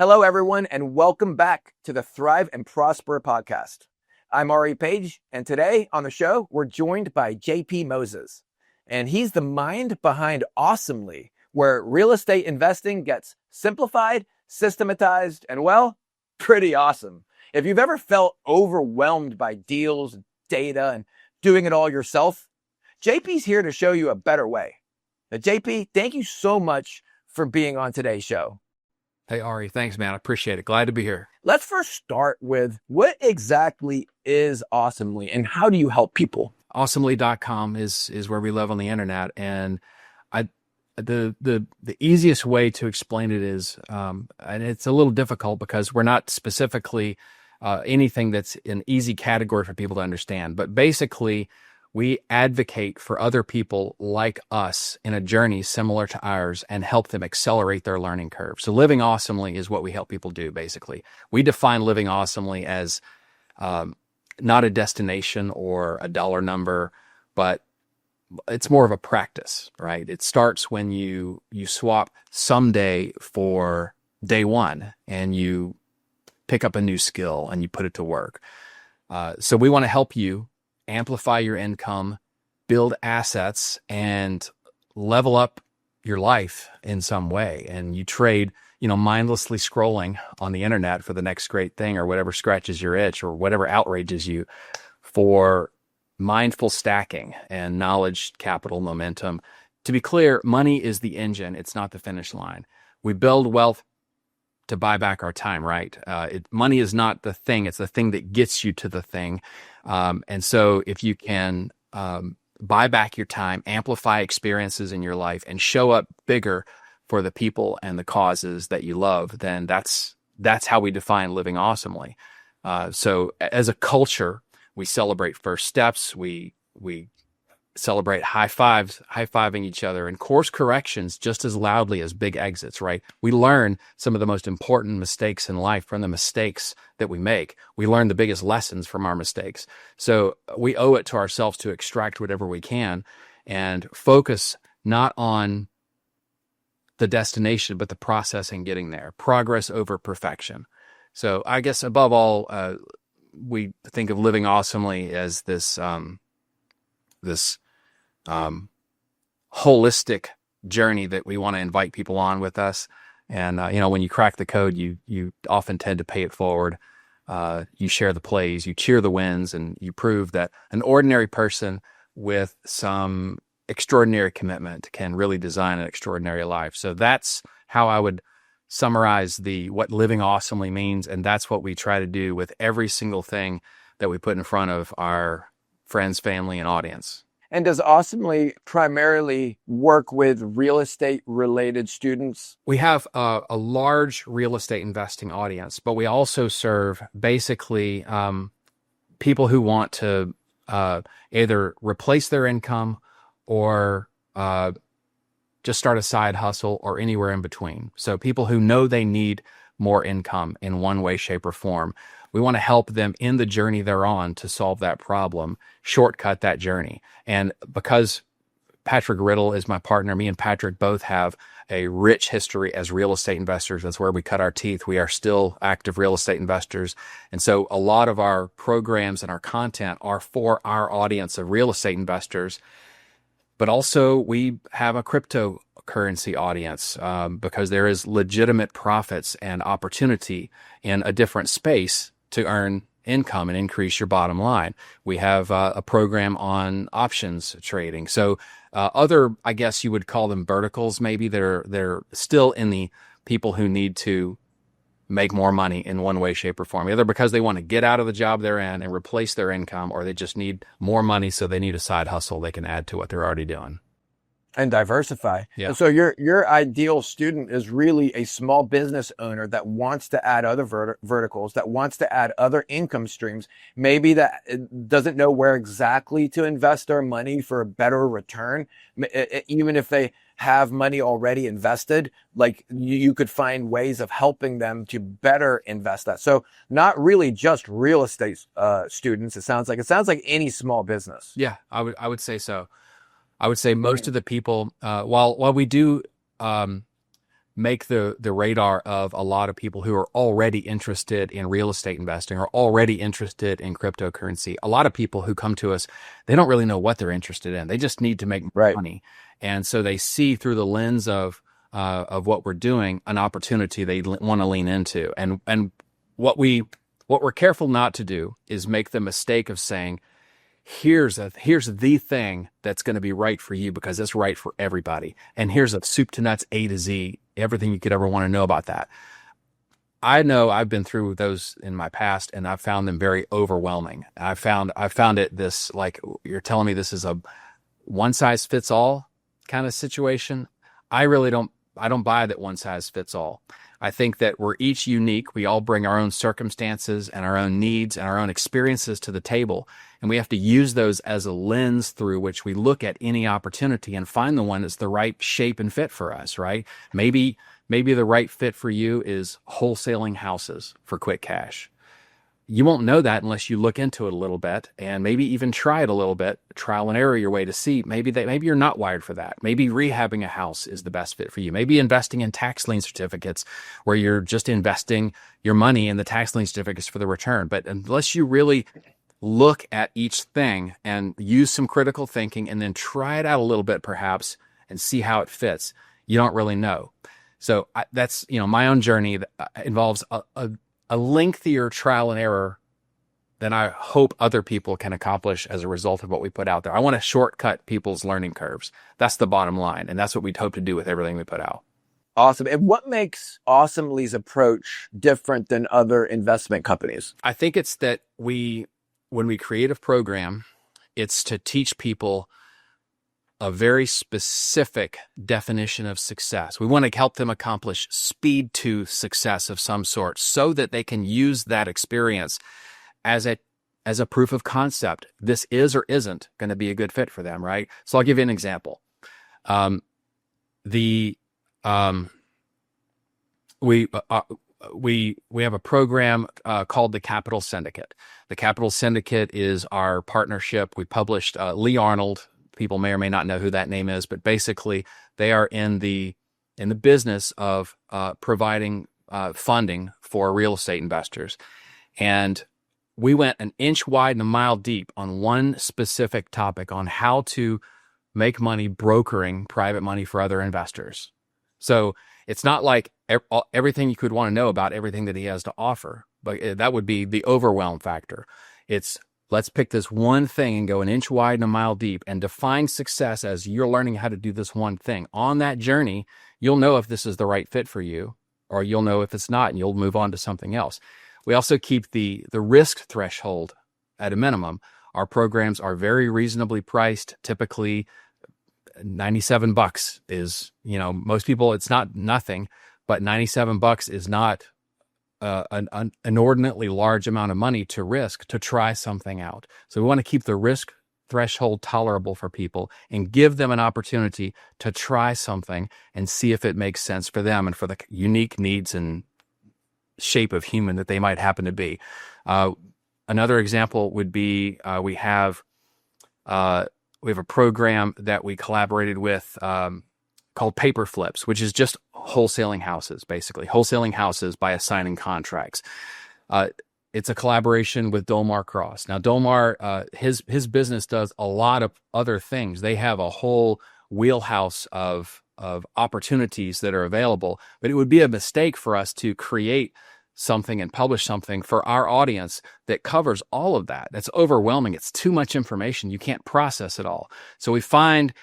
Hello, everyone, and welcome back to the Thrive and Prosper podcast. I'm Ari Page, and today on the show, we're joined by JP Moses. And he's the mind behind Awesomely, where real estate investing gets simplified, systematized, and well, pretty awesome. If you've ever felt overwhelmed by deals, data, and doing it all yourself, JP's here to show you a better way. Now, JP, thank you so much for being on today's show. Hey, Ari, thanks, man. I appreciate it. Glad to be here. Let's first start with what exactly is Awesomely and how do you help people? Awesomely.com is where we live on the internet. And the easiest way to explain it is, and it's a little difficult because we're not specifically anything that's an easy category for people to understand. But basically, we advocate for other people like us in a journey similar to ours and help them accelerate their learning curve. So living awesomely is what we help people do, basically. We define living awesomely as not a destination or a dollar number, but it's more of a practice, right? It starts when you swap someday for day one and you pick up a new skill and you put it to work. So we want to help you amplify your income, build assets, and level up your life in some way. And you trade, mindlessly scrolling on the internet for the next great thing or whatever scratches your itch or whatever outrages you for mindful stacking and knowledge, capital, momentum. To be clear, money is the engine. It's not the finish line. We build wealth to buy back our time, right? Money is not the thing. It's the thing that gets you to the thing. And so if you can buy back your time, amplify experiences in your life, and show up bigger for the people and the causes that you love, then that's how we define living awesomely. So as a culture, we celebrate first steps. We celebrate high-fiving each other, and course corrections just as loudly as big exits, right? We learn some of the most important mistakes in life from the mistakes that we make. We learn the biggest lessons from our mistakes. So we owe it to ourselves to extract whatever we can and focus not on the destination, but the process in getting there. Progress over perfection. So I guess above all, we think of living awesomely as this holistic journey that we want to invite people on with us. And, when you crack the code, you often tend to pay it forward. You share the plays, you cheer the wins, and you prove that an ordinary person with some extraordinary commitment can really design an extraordinary life. So that's how I would summarize what living awesomely means. And that's what we try to do with every single thing that we put in front of our friends, family, and audience. And does Awesomely primarily work with real estate related students? We have a large real estate investing audience, but we also serve basically people who want to either replace their income or just start a side hustle or anywhere in between. So people who know they need more income in one way, shape, or form. We want to help them in the journey they're on to solve that problem, shortcut that journey. And because Patrick Riddle is my partner, me and Patrick both have a rich history as real estate investors. That's where we cut our teeth. We are still active real estate investors. And so a lot of our programs and our content are for our audience of real estate investors. But also we have a cryptocurrency audience because there is legitimate profits and opportunity in a different space to earn income and increase your bottom line. We have a program on options trading. So other, I guess you would call them verticals, maybe they're still in the people who need to make more money in one way, shape, or form, either because they want to get out of the job they're in and replace their income, or they just need more money, so they need a side hustle they can add to what they're already doing. And diversify. Yeah. And so your ideal student is really a small business owner that wants to add other verticals, that wants to add other income streams, maybe that doesn't know where exactly to invest their money for a better return. Even if they have money already invested, like you could find ways of helping them to better invest that. So not really just real estate students. It sounds like any small business. Yeah, I would say so. I would say most of the people, while we do make the radar of a lot of people who are already interested in real estate investing or already interested in cryptocurrency. A lot of people who come to us, they don't really know what they're interested in. They just need to make Right. money. And so they see through the lens of what we're doing, an opportunity they want to lean into. And what we're careful not to do is make the mistake of saying, here's the thing that's going to be right for you because it's right for everybody. And here's a soup to nuts, A to Z, everything you could ever want to know about that. I know I've been through those in my past and I've found them very overwhelming. I found it this, like, you're telling me this is a one size fits all kind of situation. I don't buy that one size fits all. I think that we're each unique. We all bring our own circumstances and our own needs and our own experiences to the table. And we have to use those as a lens through which we look at any opportunity and find the one that's the right shape and fit for us, right? Maybe the right fit for you is wholesaling houses for quick cash. You won't know that unless you look into it a little bit and maybe even try it a little bit, trial and error your way to see maybe you're not wired for that. Maybe rehabbing a house is the best fit for you. Maybe investing in tax lien certificates where you're just investing your money in the tax lien certificates for the return. But unless you really look at each thing and use some critical thinking and then try it out a little bit perhaps and see how it fits, you don't really know. So that's, my own journey that involves a lengthier trial and error than I hope other people can accomplish as a result of what we put out there. I want to shortcut people's learning curves. That's the bottom line. And that's what we'd hope to do with everything we put out. Awesome. And what makes Awesomely's approach different than other investment companies? I think it's that when we create a program, it's to teach people a very specific definition of success. We want to help them accomplish speed to success of some sort so that they can use that experience as a proof of concept. This is or isn't going to be a good fit for them, right? So I'll give you an example. We have a program called the Capital Syndicate. The Capital Syndicate is our partnership. We published Lee Arnold. People may or may not know who that name is, but basically they are in the business of providing funding for real estate investors. And we went an inch wide and a mile deep on one specific topic on how to make money brokering private money for other investors. So it's not like everything you could want to know about everything that he has to offer, but that would be the overwhelm factor. It's let's pick this one thing and go an inch wide and a mile deep and define success as you're learning how to do this one thing. On that journey, you'll know if this is the right fit for you, or you'll know if it's not, and you'll move on to something else. We also keep the risk threshold at a minimum. Our programs are very reasonably priced. Typically, $97 is, most people, it's not nothing, but $97 is not an inordinately large amount of money to risk to try something out. So we want to keep the risk threshold tolerable for people and give them an opportunity to try something and see if it makes sense for them and for the unique needs and shape of human that they might happen to be. Another example would be we have a program that we collaborated with called Paper Flips, which is just wholesaling houses, basically wholesaling houses by assigning contracts. It's a collaboration with Dolmar Cross. Now, Dolmar, his business does a lot of other things. They have a whole wheelhouse of opportunities that are available, but it would be a mistake for us to create something and publish something for our audience that covers all of that. That's overwhelming. It's too much information. You can't process it all. So we find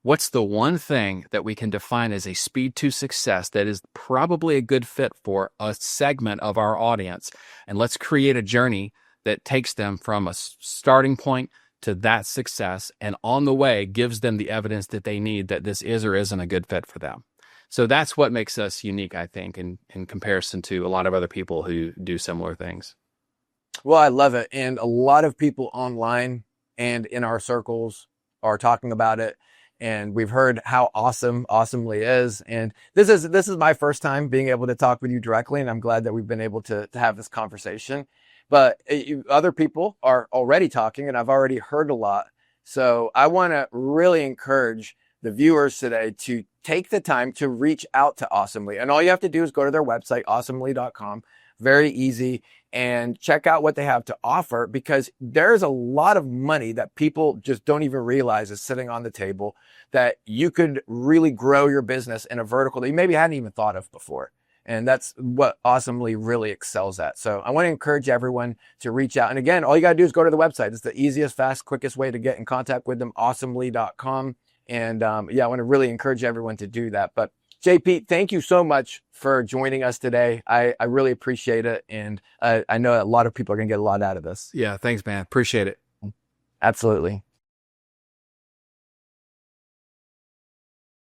what's the one thing that we can define as a speed to success that is probably a good fit for a segment of our audience. And let's create a journey that takes them from a starting point to that success, and on the way gives them the evidence that they need that this is or isn't a good fit for them. So that's what makes us unique, I think, in comparison to a lot of other people who do similar things. Well, I love it. And a lot of people online and in our circles are talking about it. And we've heard how awesome Awesomely is. And this is my first time being able to talk with you directly. And I'm glad that we've been able to have this conversation. But other people are already talking, and I've already heard a lot. So I want to really encourage the viewers today to take the time to reach out to Awesomely. And all you have to do is go to their website, awesomely.com. Very easy. And check out what they have to offer, because there's a lot of money that people just don't even realize is sitting on the table that you could really grow your business in a vertical that you maybe hadn't even thought of before. And that's what Awesomely really excels at. So I want to encourage everyone to reach out. And again, all you got to do is go to the website. It's the easiest, fast, quickest way to get in contact with them, awesomely.com. And I want to really encourage everyone to do that. But JP, thank you so much for joining us today. I really appreciate it. And I know a lot of people are going to get a lot out of this. Yeah, thanks, man. Appreciate it. Absolutely.